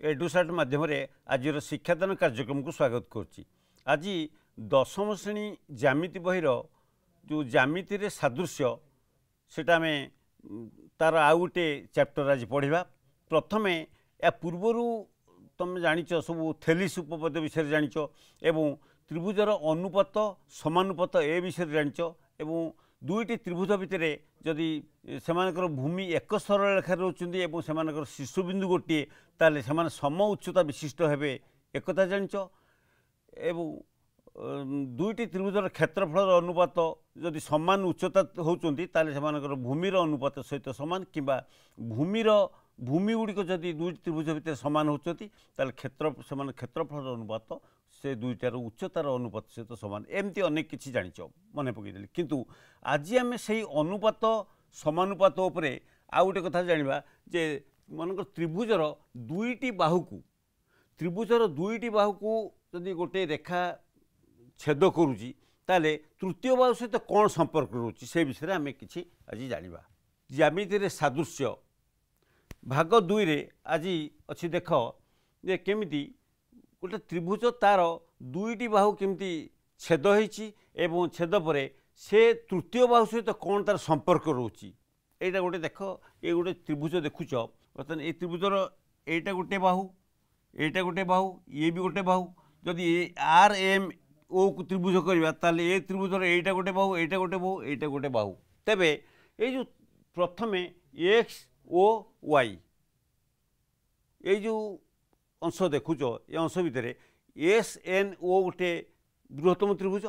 एडुसाट माध्यम आज शिक्षादान कार्यक्रम को स्वागत करुच्ची। आज दशम श्रेणी ज्यामिति बहिर जो ज्यामिति रे सादृश्य सेटा में तार आउ गोटे चैप्टर आज पढ़ा। प्रथमे या पूर्वर तुम जानिच सब थेलिस उपपद विषय जानिच एवं त्रिभुजर अनुपात समानुपात ए विषय जानिच एवं दुईटी त्रिभुज भितर जदि सेमानकर भूमि एक सरल रेखा रोचंदी एवं सेमानकर शीर्षबिंदु गोटे ताले सेमान सम उच्चता विशिष्ट हेबे एकता जानिच एवं दुईटी त्रिभुजर क्षेत्रफल अनुपात जदि समान उच्चता होचंदी ताले सेमानकर भूमिर अनुपात सहित समान किंबा भूमि गुड़िक जदि दुईटी त्रिभुज भितर समान होचंती ताले क्षेत्रफल अनुपात से दुईटार उच्चतार अनुपात सहित समान एमती अनेक किछि जानिच मन पकईदेली। किंतु आज आम से अनुपात समानुपात उपरे आ गोटे कथा जानिबा जे मनकर त्रिभुजर दुईटी बाहुकु जदि गोटे रेखा छेद करुची ताले तृतीय बाहु सहित कौन संपर्क रोची से विषय आम किछि आज जानिबा। ज्यामिति रे सादृश्य भाग 2 रे आज अच्छी देख जे केमिति गोटे त्रिभुज तार दुईटी बाहु केमती छेद होईची एवं छेद पर से तृतीय बाहु सहित कौन तार संपर्क रोची एटा गोटे देख ये गोटे त्रिभुज देखुच बर्तमान ये त्रिभुजर एटा गोटे बाहु ये भी गोटे बाहु जदि आर एम ओ को त्रिभुज करवा ताले ये त्रिभुजर एटा गोटे बाहु तेबे ये जो प्रथमे एक्स ओ वाई ये जो अंश देखुच ये अंश भितर एस एन ओ गोटे बृहत्तम त्रिभुज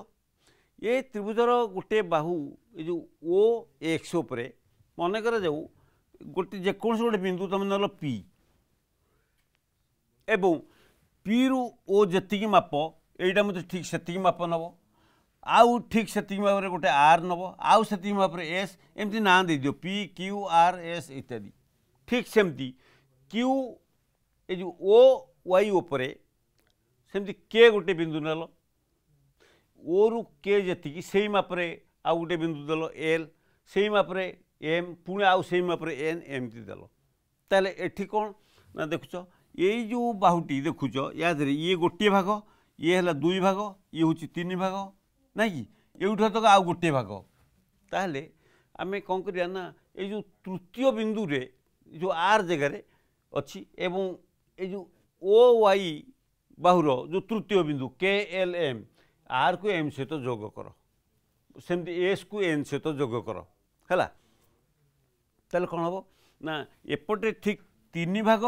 ये त्रिभुजर गोटे बाहु ये जो ओ एक्स उपरे मन कर जाऊ गोटे जेकोसी गोटे बिंदु तुम नल पी एवं पी रु ओ जी माप यहीटा मत ठीक से माप नब आउ ठीक से माप गोटे आर नब आउ से माप एस एमती ना दे दियो पी क्यू आर एस इत्यादि ठीक सेमती क्यू ये जो ओ वाई उपरे सेमती के गोटे बिंदु नेल ओ रु के जी से मापरे आउ गोटे बिंदु देल एल से मापरे एम पुणे आउ से मापरे एन एमती देल ताले एठी कौन ना देखुच ये जो बाहुटी देखुच या ये गोटे भाग ये है 2 भाग ये हूँ 3 भाग ना कि ये तक आउ गोटे भाग ताहले आमे कौन करिया ना ये जो तृतीय बिंदु रे जो आर जगह अच्छी एवं ये जो ओ वाई बाहुर जो तृतीय बिंदु के एल एम आर को एम सहित जोग कर सेमती एस को एन सहित जोग कर है ताले कौन हम ना एपटे ठीक 3 भाग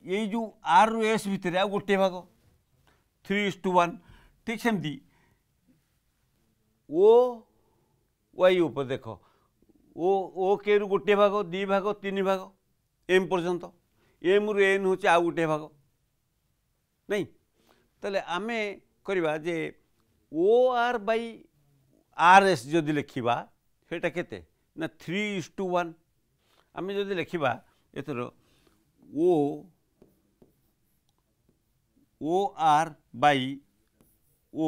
ये जो आर रु एस भितर आ गोटे भाग 3:1 ठीक सेमती ओ वाई ऊपर देख ओ के रु गोटे भाग 2 भाग 3 भाग एम पर्यंत एम रु एन हूँ आ गोटे भाग नहीं ताले आमे करवा जे O R by R S जदि लिखा सेटा केते ना 3:1 आम जदि लिखा एथर O R by O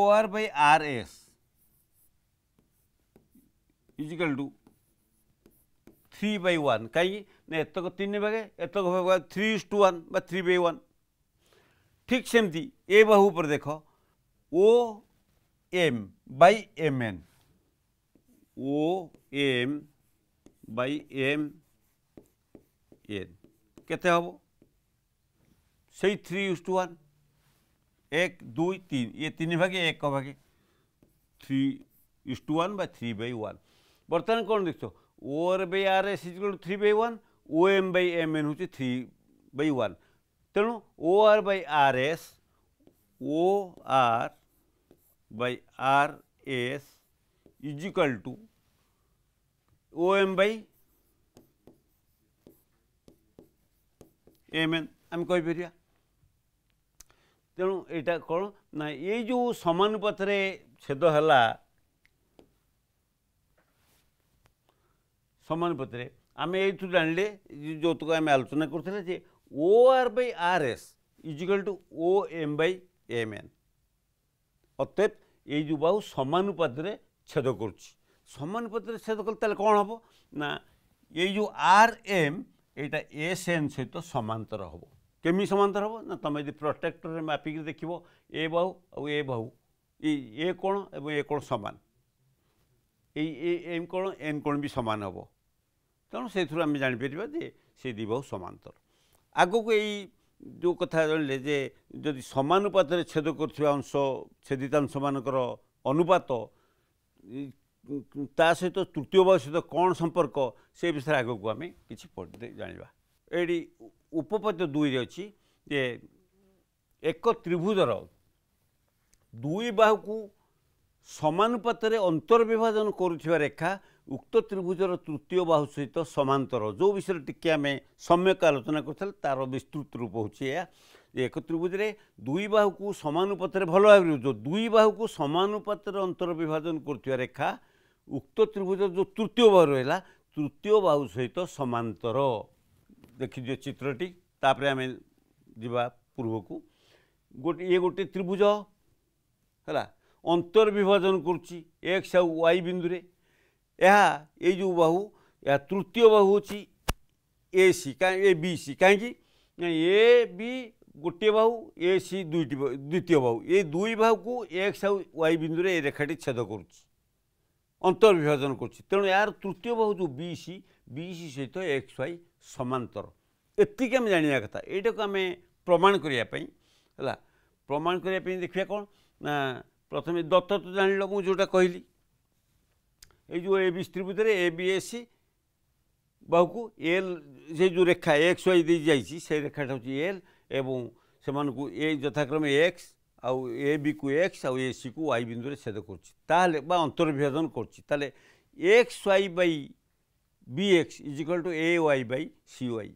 R by R S is equal to 3/1 कहीं एतक 3 भागे एतक भाग 3:1 बा 3/1 ठीक सेमती ए बाहु पर देख O M by M N O M by M N केते हम से 3:1 1 2 3 ये 3 भागे 1 भागे 3:1 बा 3/1 बर्तमान कौन देख O R by R S is equal 3/1 O M by M N हूँ 3/1 तेणु O R by R S O R by R S is equal to O M by M N आम कहीपर तेणु यहाँ कौन ना ये जो समानुपात छेद है समानुपात आम ये जानले जो तक आम आलोचना करते O R by R S is equal to O M by M N अतएव ये जो बाहु समानुपात छेद करुच्ची समानुपात छेद कले कौन हम ना ये जो आर एम यहाँ एस एन सहित समांतर हम केमी समांतर हम ना तुम यदि प्रोटेक्टर मापिक देख ए बाहु और ए बाहु ए कोण और ए कोण सामान एम कोण एन कोण भी सामान हम तेणु से आम जापर जे से दी बाहु समांतर आग को यही जो कथा जानले जे जदि समानुपात छेद कर अंश छेदितांश मानकर अनुपात ता सहित तृतीय बाहु सहित कौन संपर्क से विषय आग को आम कि जाना ये उपपद्य 2 रे अच्छी जे एक त्रिभुजर दुई बाहु को समानुपात अंतर विभाजन करुवा रेखा उक्त त्रिभुजर तृतीय बाहु सहित समांतर जो विषय टिके आम सम्यक आलोचना कर तार विस्तृत रूप हूँ एक त्रिभुज रे दुई बाहु को समानुपात भल भाव जो दुई बाहु को समानुपात अंतर विभाजन करुवा रेखा उक्त त्रिभुजर जो तृतीय बाहु रहा तृतीय बाहु सहित समांतर देखिए चित्रटी तापर आम जा पूर्व को ये गोटे त्रिभुज है अंतर विभाजन करुच्ची एक्स आउ वाई बिंदु रे ये जो बाहु या तृतीय बाहु हूँ ए सी ए बी सी कहीं ए बी गोटे बाहु ए सी द्वितीय बाहु ये दुई बाहु को एक्स आउ वाई बिंदु रे रेखाटी छेद करुच्ची अंतर विभाजन करुच्ची तेणु यार तृतीय बाहु जो बी सी सहित एक्स वाई समांतर एतिक आम जाना कथा यहाँ को आम प्रमाण करने है प्रमाण करने देखिए कौन ना प्रथम दत्त तो जान लो मुझे जोटा कहली ये जो ए बी त्रिभुज ए बी एस सी बाहु को एल से जो रेखा एक्स वाई दी जाइए से रेखाटा हूँ एल एवं से यथाक्रम एक्स आउ ए बी को एक्स आउ ए सी को वाई बिंदु रे छेद कर अंतर विभाजन कर X Y by B X is equal to A Y by C Y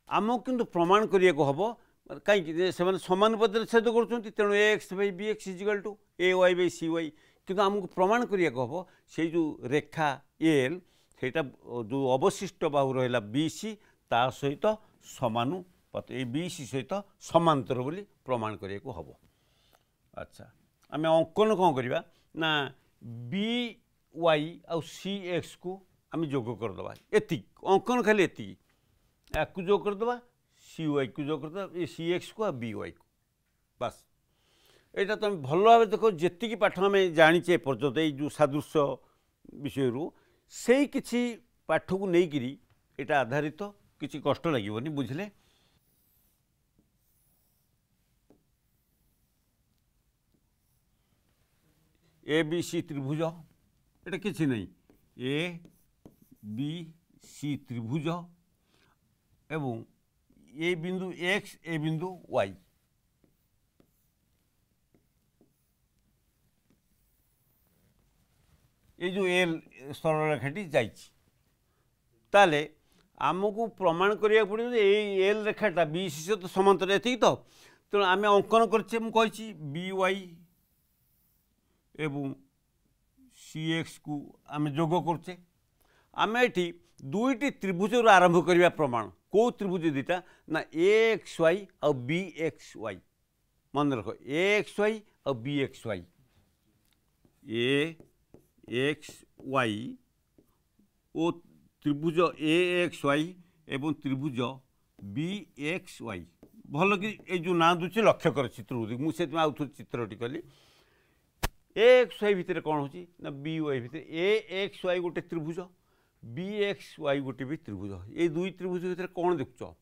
आमको किंतु प्रमाण करने को हम कहीं समानुपात छेद कर तेणु A X by B X is equal to A Y by C Y किंतु आमको प्रमाण करने को हम से जो रेखा एल से जो अवशिष्ट बाहु रहा बी सी ता सहित समानुपात ए बी सी सहित समांतर बोली प्रमाण करने को हम अच्छा आम अंकन कौन करवा ना बी वाई आउ सी एक्स को आम जोग करदे एति अंकन खाली एति या जोग करदे सी वाई को जोग करदे सी एक्स को बी वाई को बस यहाँ तुम भल भाव देख जी पाठ आम जाचे पर्यंत जो सादृश्य विषय से किसी पाठ को लेकिन यहाँ आधारित किसी कष्ट लगे बुझले ए बी सी त्रिभुज ये किसी नहीं ए बी सी त्रिभुज एवं ए बिंदु एक्स ए बिंदु वाई ये जो एल सरल रेखाटी जाइए आमको प्रमाण करिया पड़ो एल रेखाटा बी सी सहित समांतर एति तो तेणु आम अंकन करछे मु कहिछि बी वाई एवं सी एक्स को आम जोग करछे आम एटी दुईटी त्रिभुज आरंभ करवा प्रमाण कौ त्रिभुज दुईटा ना ए एक्स वाई और बी एक्स वाई मन रख ए एक्स वाई और बी एक्स वाई ए एक्स वाई ओ त्रिभुज ए एक्स वाई एवं त्रिभुज बी एक्स वाई भल कि ये जो ना दूसरे लक्ष्य कर चित्र मुझे आउ थ चित्रटी कली ए एक्स वाई भितर कौन हो ना बी वाई भितर ए एक्स वाई गोटे त्रिभुज बी एक्स वाई गोटे भी त्रिभुज ये दुई त्रिभुज भितर कौन देखुच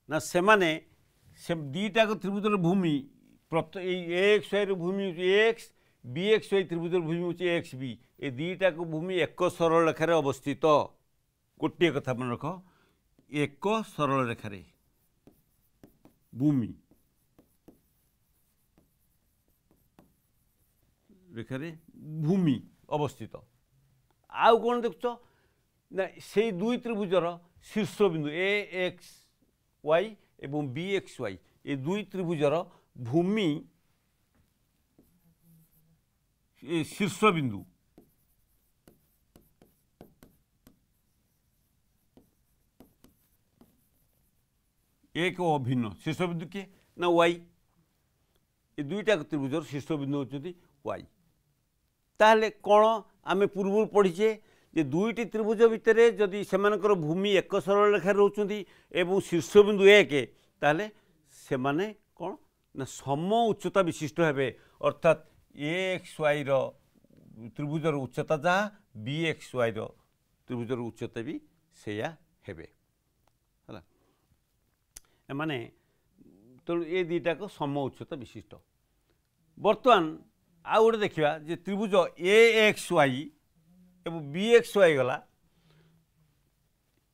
ना से माने से दीटा त्रिभुजर भूमि ए एक्स वाई भूमि एक्स बी एक्स वाई त्रिभुजर भूमि हूँ एक्स बी ये दीटा को भूमि एक सरल रेखार अवस्थित गोटे कथा मन रख एक सरल रेखार भूमि रेखार भूमि अवस्थित आउ कौन देखुच ना से दुई त्रिभुजर शीर्ष बिंदु ए एक्स वाई एवं बी एक्स वाई ये दुई त्रिभुजर भूमि शीर्ष बिंदु एक अभिन्न शीर्ष बिंदु किए ना वाई ये दुईटा त्रिभुजर शीर्ष बिंदु होती वाई ताहले कौन आम पूर्व पढ़ीचे जे दुईटी त्रिभुज भितर जदि सेमानकर भूमि एक सरल रेखा रोचंती एवं शीर्षबिंदु एक ताहले सेमाने कौन ना सम उच्चता विशिष्ट हेबे अर्थात ए एक्स वाई रो त्रिभुजर उच्चता जहाँ बी एक्स वाई रो त्रिभुजर उच्चता भी सेया हेबे हला एमाने तेणु ए दुईटा को सम उच्चता विशिष्ट। बर्तमान आउ गोटे देखा जे त्रिभुज ए एक्स वाई एवं बी एक्स वाई गला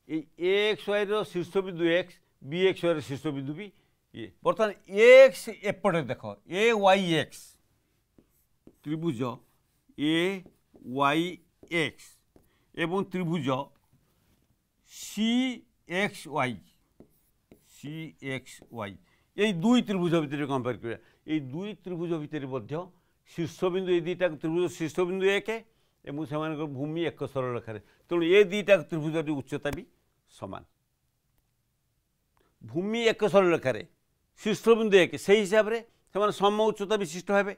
ए एक्स वाई रो शीर्षबिंदु एक्स बी एक्स वाई शीर्षबिंदु भी ये बर्तमान एक्स एपटे देख ए वाई एक्स त्रिभुज ए वाई एक्स एवं त्रिभुज सी एक्स वाई ये दुई त्रिभुज भितर कंपेयर करा ये दुई त्रिभुज भितर शीर्षबिंदु ये दुईटा त्रिभुज शीर्षबिंदु एक एवं से भूमि एक सरल रेखार तेणु ये दुईटा त्रिभुज की उच्चता भी समान भूमि एक सरल रेखार शीर्षबिंदु एक से हिसाब से सम उच्चता विशिष्ट हे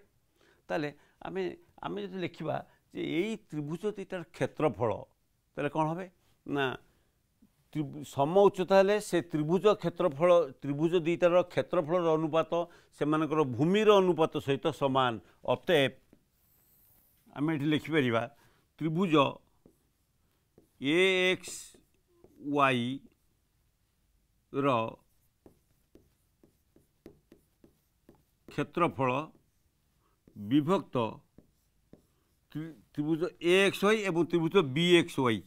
ताले आम आम जो लिखा जे यही त्रिभुज दुईटार क्षेत्रफल ताले कौन हे ना सम उच्चता हेले से त्रिभुज क्षेत्रफल त्रिभुज दुईटार क्षेत्रफल अनुपात से भूमिर अनुपात सहित समान अतएव आम ये लिखिपर त्रिभुज ए एक्स वाई रो क्षेत्रफल विभक्त त्रिभुज ए एक्स वाई एवं त्रिभुज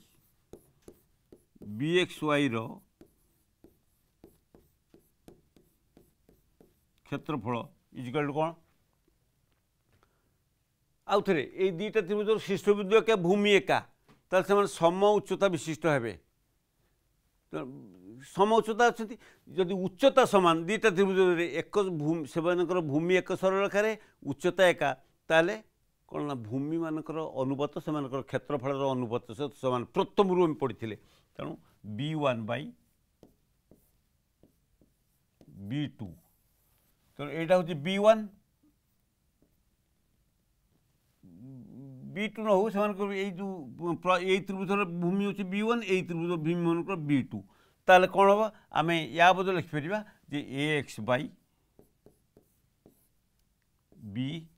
बी एक्स वाई रो क्षेत्रफल इजिकल टू कौन आउ थे ये दुईटा त्रिभुज शीर्षबिंदु एका भूमि एका ताल से सम उच्चता विशिष्ट हे सम उच्चता अच्छा जदि उच्चता समान दुईटा त्रिभुज एक से भूमि एक सरल रेखार उच्चता एका ताले कौन ना भूमि मानकर अनुपात से क्षेत्रफल अनुपात सहित समान प्रथम रू पढ़ी तेणु B1 बाई B2 तेणु यहाँ हूँ B1 B2 न हो से त्रिभुजर भूमि हूँ B1 यही त्रिभुज भूमि मानकर B2 ताले कौन हम आम या बदल लिखिपर जे A X by B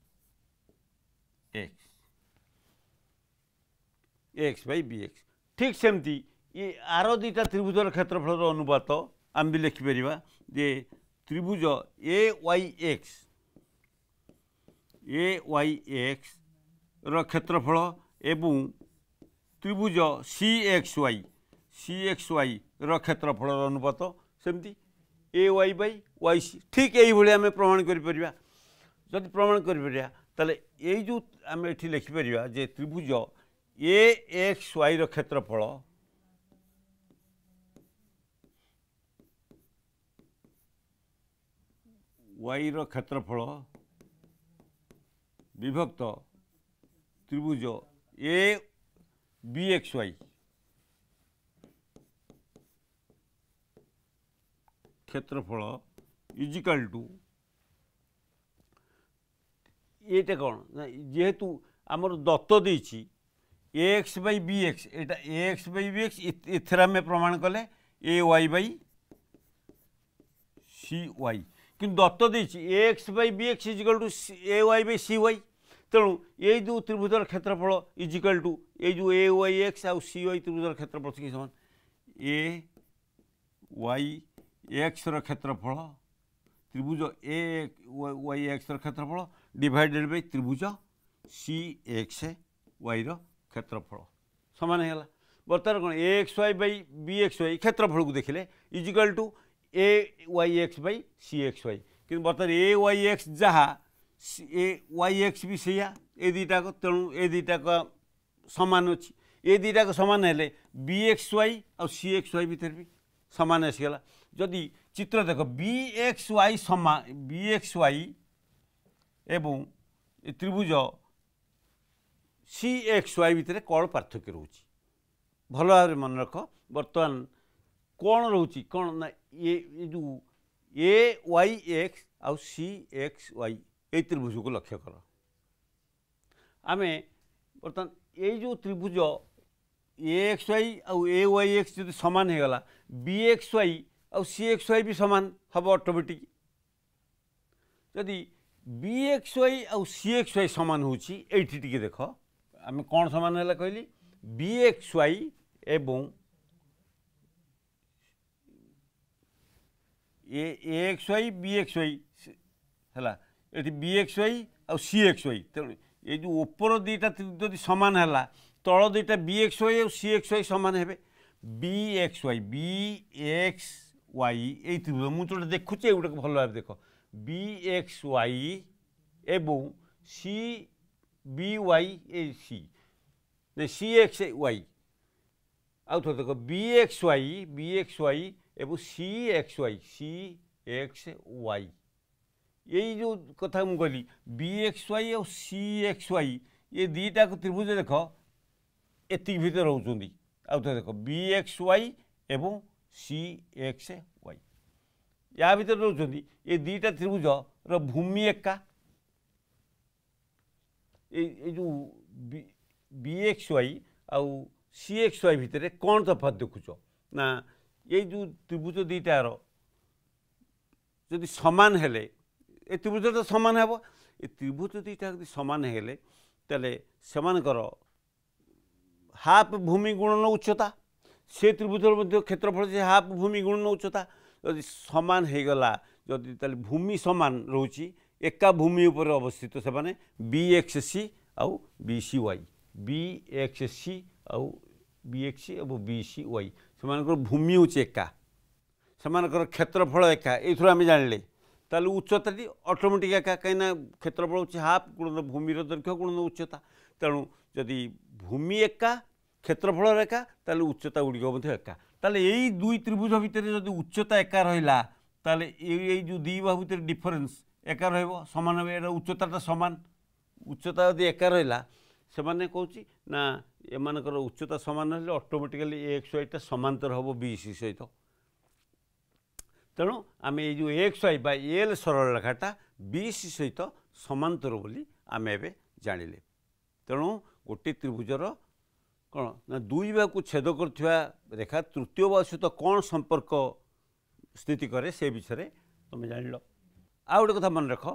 X by B X ठीक सेमती ये आर दुईटा त्रिभुजर क्षेत्रफल अनुपात आम भी लिखिपर जे त्रिभुज ए वाई एक्स रो क्षेत्रफल एवं त्रिभुज सी एक्स वाई रो क्षेत्रफल अनुपात सेमती ए वाई बाई वाई सी ठीक यही आम प्रमाण करिपरिबा जदि प्रमाण करिपरिबा ताले ये जो आम ये लिखिपर जे त्रिभुज ए एक्स वाई रो क्षेत्रफल वाई रो क्षेत्रफल विभक्त त्रिभुज ए बी एक्स वाई क्षेत्रफल इजिकल टू ये कौन जेहेतु आमर दत्त देछि A X by B X एटा A X by B X इथर आम प्रमाण कले A Y by C Y कि दत्त देछि A X by B X equal to A Y by C Y तेणु ये जो त्रिभुजर क्षेत्रफल इजिकल टू ये जो ए वाई एक्स आउ सी वाई त्रिभुजर क्षेत्रफल कि समान ए वाई एक्स रो क्षेत्रफल त्रिभुज ए वाई एक्स रो क्षेत्रफल डिवाइडेड बाई त्रिभुज सी एक्स वाई रो क्षेत्रफल समान है बर्तमान कौन A X Y by B X Y क्षेत्रफल को देखिले equal to A Y X by C X Y कि बर्तमान ए वाई एक्स जहाँ ए वाई एक्स भी सैया ए दुईटा तेणु ए दुईटा सामान अच्छी ए दुईटा सामान है बी एक्स वाई और सी एक्स वाई भितर भी सामान आसीगला जदि चित्र देख बी एक्स वाई समान बी एक्स वाई एवं त्रिभुज सी एक्स वाई भितर कौन पार्थक्य रोचे भल भाव मन रख बर्तमान कौन रोचे कौन ना ये जो ए वाई एक्स आउ सी एक्स वाई ये त्रिभुज को लक्ष्य कर आम बर्तमान ये जो त्रिभुज एक्स वाई आउ ए वाई एक्स जो सामान हो गला बी एक्स वाई आउ सी एक्स वाई भी सामान हम ऑटोमेटिक जदि बी एक्स वाई आउ सी एक्स वाई सामान होची एठी टिके देख आम कौन सामान है कहली बी एक्स वाई एवं A X Y B X Y है ये बी एक्स वाई आउ सी एक्स वाई तेणु ये जो ऊपर दुईटा जब सामान है तल दुईटा बी एक्स वाई और सी एक्स वाई सामान है बी एक्स वाई ये त्रिभुज मुझे जो देखुचे गोटे भल भाव देख बी एक्स वाई एवं सी बी वाई ए सी एक्स वाई आउ थोड़ा देख बी एक्स वाई एवं सी एक्स वाई यही जो कथा मुझे कहली बी एक्स वाई और सी एक्स वाई ये दुईटा त्रिभुज देख एति भर रोच आउ देख बी एक्स वाई एवं सी एक्स वाई या भर रोच ये दुईटा त्रिभुज भूमि एका ये जो बी एक्स वाई आउ सी एक्स वाई भितर कौन तफात देखुच ना ये जो त्रिभुज दुईटार जदि सामान हेले ए त्रिभुज तो सामान हे ये त्रिभुज दुईटा यदि सामान हेले तेल सेमानकर हाफ भूमि गुणन उच्चता से त्रिभुज क्षेत्रफल से हाफ भूमि गुणन उच्चता जदि सामान हो गला जदि ताले भूमि सामान रोची एका भूमि उपर अवस्थित से माने बी एक्स सी आउ B C Y B X C आउ बी एक्स सी और बी सी वाई से भूमि हूँ एका से क्षेत्रफल एका ये आम जान ताल उच्चता ऑटोमेटिक एका कहीं क्षेत्रफल हूँ हाफ गुण भूमि दैर्घ्य गुण उच्चता तेणु जदि भूमि एका क्षेत्रफल एका ताल उच्चता गुड़िक एका ताल यही दुई त्रिभुज भितर जब उच्चता एका रहा ताल ये जो दी बाहु भितर डिफरेन्स एका रमान ये उच्चता सामान उच्चता यदि एका रहा से मैंने कौन ना एमानकर उच्चता सामान हेल्ले ऑटोमेटिकली एक्स वाईटा समांतर हम बी सी सहित तेणु आम ये जो एक्स वाई बा एल सरल रेखाटा बी सी सहित समांतर बोली आम एवं जानिले तेणु गोटे त्रिभुजर कौन ना दुई बाहु को छेद कर रेखा तृतीय बाहु सहित कौन संपर्क स्थिति करे से विषय तुम जान आ गोटे कथा मन रख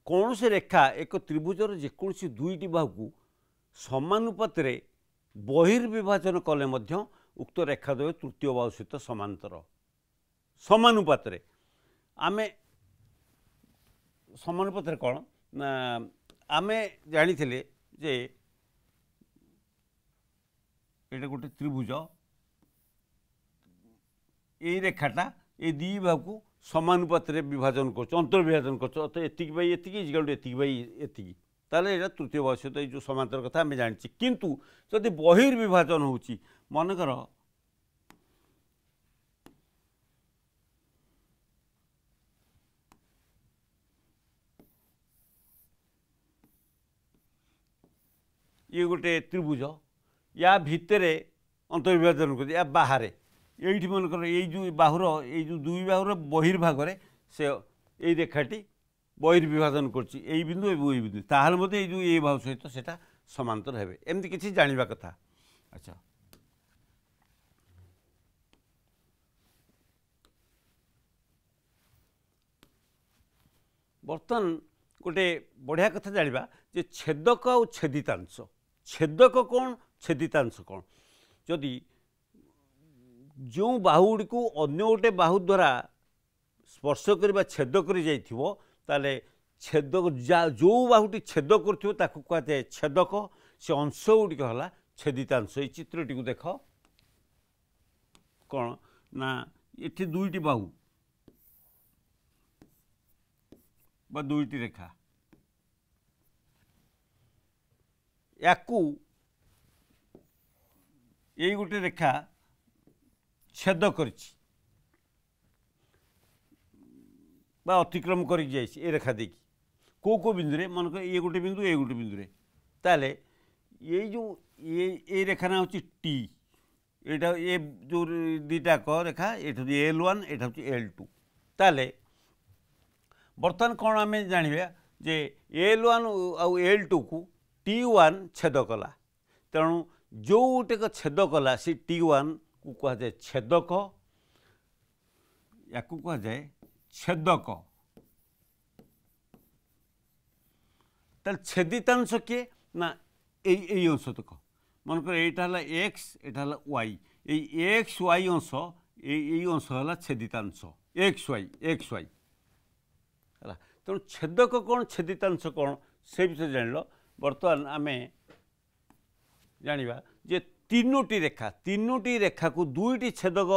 कौन से रेखा एक त्रिभुजर जेकोसी दुईटी बाहु को समानुपात बहिर्विभाजन कले उक्त रेखा द्वय तृतीय बाहु सहित समांतर समानुपात आमे समानुपात कौन ना आमे जानी जे ये गोटे त्रिभुज ये रेखाटा ये दी बाहु को समानुपात विभाजन कर अंतर्विभाजन कर ताले ये तृतीय बाहु सहित जो समांतर कथा आम जानी किंतु जदि बहिर्विभाजन हो मनकर ये गोटे त्रिभुज या भितर अंतर्विभाजन कर या बाहर ये मनकर ये जो बाहुर ये जो दुई बाहुर बहिर्भाग से ये रेखाटी बहिर्विभाजन कर बिंदु ये बिंदु ताहले मते जो ये बाहु सहित सेटा समांतर हेबे एमती किसी जानिबा कथा। अच्छा बर्तमान गोटे बढ़िया कथा जानिबा जे छेदक और छेदितांश छेदक कौन छेदितांश कौन जदि जो बाहु गुड़ी को अन्य गोटे बाहु द्वारा स्पर्श करवा छेद कर जाइथिबो ताले छेदक जो बाहुटी छेद कर कहुए छेदक से अंश गुड़िक है छेदितांश ये चित्रटी को देख कौन ना ये दुईटी बाहु बा दुईटी रेखा याकू यही गोटे रेखा छेद कर अतिक्रम कर रेखा देखी को बिंदु मन कर ये गोटे बिंदु ताले ये जो ये रेखा ना हूँ टी यहाँ ये जो दीटाक रेखा ये L1 यहाँ हूँ L2 ताले बर्तमान कौन आम जाना जे L1 आउ L2 को T1 छेद कला तेणु जो गोटेक छेद कला सी T1 को कह जाए छेदक या कह जाए छेदक ताल छेदितांश किए ना यही अंश तक मनकर यहाँ है एक्स यहाँ वाई यही एक्स वाई अंश यही अंश है छेदितांश एक्स वाई है तेणु छेदक कौन छेदितांश कौन से विषय जान बर्तमान आम जाना जे तीनोटी रेखा को दुईटी छेदक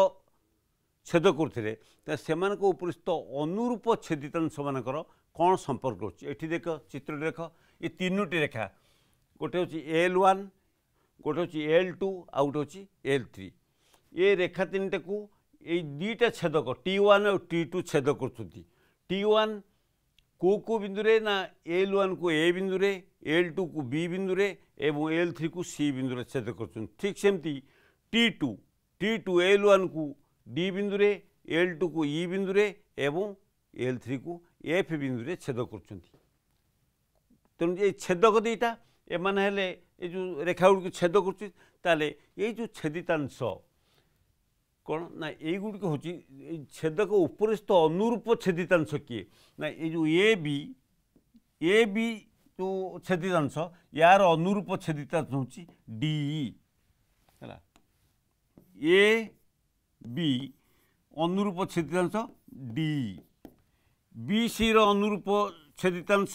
छेद करते से उपरिस्थ अनुरूप छेदितांश मानकर कौन संपर्क होती देख चित्र देख ये तीनोटी रेखा गोटे हूँ L1 गोटे हूँ L2 आउ गोटे हूँ L3 ये रेखा तीन टा को ये दुईटा छेदक T1 और T2 छेद कर T1 को बिंदु रे ना L1 को A बिंदु रे L2 को B बिंदु रे एवं L3 को C बिंदु रे छेद कर ठीक सेमती T2 L1 को D बिंदु रे L2 को E बिंदु रे एवं L3 को F बिंदु रे छेद कर तेणु ये छेदक दीटा एमान हेले ये जो रेखा गुड़ी छेद कर ये जो छेदितांश कौन ना ये गुड़िक हूँ छेदक उपरिस्थ अनुरूप छेदितांश किए ना ये जो ए बी जो छेदितांश यार अनुरूप छेदितांश हूँ DE है ए बी अनुरूप छेदितांश DE BC रो अनुरूप छेदितांश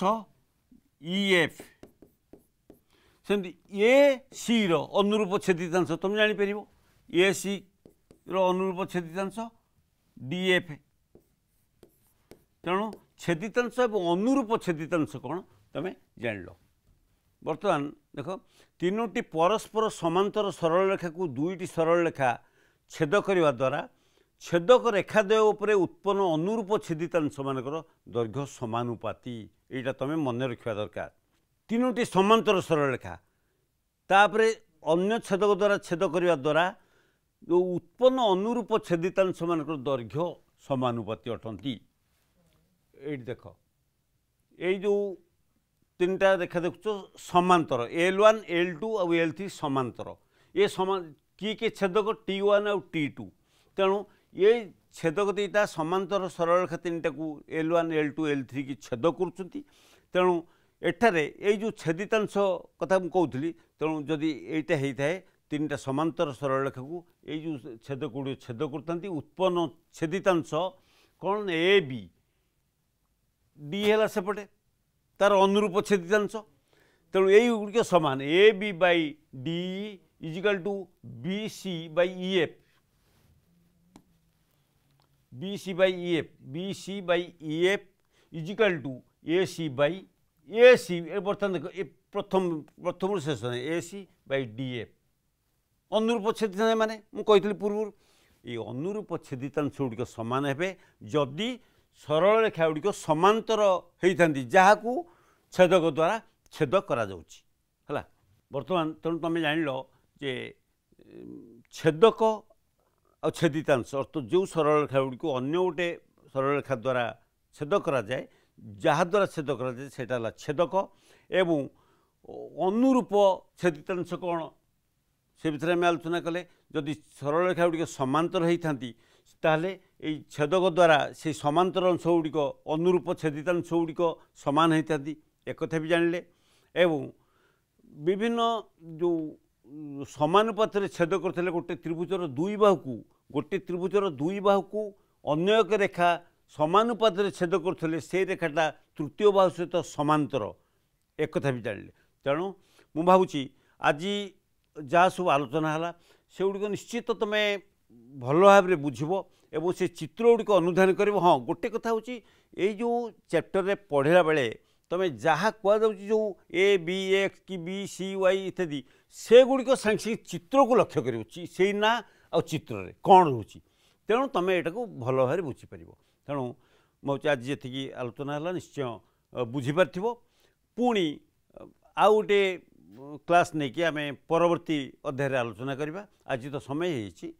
EF सेमती AC रो अनुरूप छेदितांश तुम जापर AC रो अनुरूप छेदितांश DF तेणु छेदितांश और अनुरूप छेदितांश कौन तुम जान बर्तमान देख तीनोटी परस्पर समांतर सरल रेखा को दुईटी सरल रेखा छेद करने द्वारा छेदक रेखाद्वय उपरे उत्पन्न अनुरूप छेदितांश मानकर दैर्घ्य समानुपाती यहाँ तुम मन रखा दरकार तीनोटी समांतर सरल रेखा तापरे अन्य छेदक द्वारा छेद करने द्वारा जो उत्पन्न अनुरूप छेदितांश मानकर दैर्घ्य समानुपाती अटंती ये देख ये जो तीन टा रेखा देखुच समांतर L1 L2 और L3 समांतर ये किए छेदक T1 और T2 तेणु ये छेदक दीटा समांतर सरल रेखा तीन टा को L1 L2 L3 की छेद कर तेणु एठारे ये जो छेदितांश कथा मुझे कहूली तेणु जदि यहाँ होता है तीन टा समांतर सरल रेखा को ये जो छेदक गुड़ी छेद करते उत्पन्न छेदितांश कौन ए बी डी है सेपटे तार अनुरूप छेदितांश तेणु यही गुड़िक सामान A B by D is equal to B C by EF BC by EF is equal to AC by AC बर्तमान देख ये प्रथम शेष AC बाई DF अनुरूप छेदितांश माने मुझे पूर्व ये अनुरूप छेदितांश गुड़िक सामान हे जदि सरल रेखा गुड़िक समांतर होता जहाँ को छेदक द्वारा छेद करा है बर्तमान तेणु तुम जान जे छेदक और छेदितांश अर्थ जो सरल रेखा गुड़ी को अन्य गोटे सरल रेखा द्वारा छेद करा जाए जहाँ द्वारा छेद करा जाए सेटा छेदक एवं अनुरूप छेदितांश कौन से भितर आम आलोचना कले जदि सरल रेखा गुड़ी समांतर होता ताहले ये छेदक द्वारा से समांतर अंश गुड़िक अनुरूप छेदितांश गुड़िक सामान होता एक भी जानले एवं विभिन्न जो समानुपात छेद करते गोटे त्रिभुजर दुई बाहु को गोटे त्रिभुजर दुई बाहु को अन्य एक रेखा समानुपात छेद करते से रेखाटा तृतीय बाहु सहित समांतर एक भी जानले तेणु मु भावुची आज जहाँ सब आलोचना है से गुड़िक निश्चित तुम भल भाव बुझब एवं से चित्र गुड़िक अनुधान कर हाँ गोटे कथा हूँ ये जो चैप्टर रे पढ़ला बेले तुम जहाँ कहु जो ए बी एक्स कि बी सी वाई इत्यादि से गुड़िक सागे सागे चित्र को लक्ष्य कर से ना आ चित्र रे कौन रोचे तेणु तुम यहाँ को भल भाव बुझीपर तेणु मुझे आज जी आलोचना है निश्चय बुझीपार पुणी आउ गोटे क्लास नहीं कि आम परवर्ती अध्याय आलोचना करवा आज तो समय हो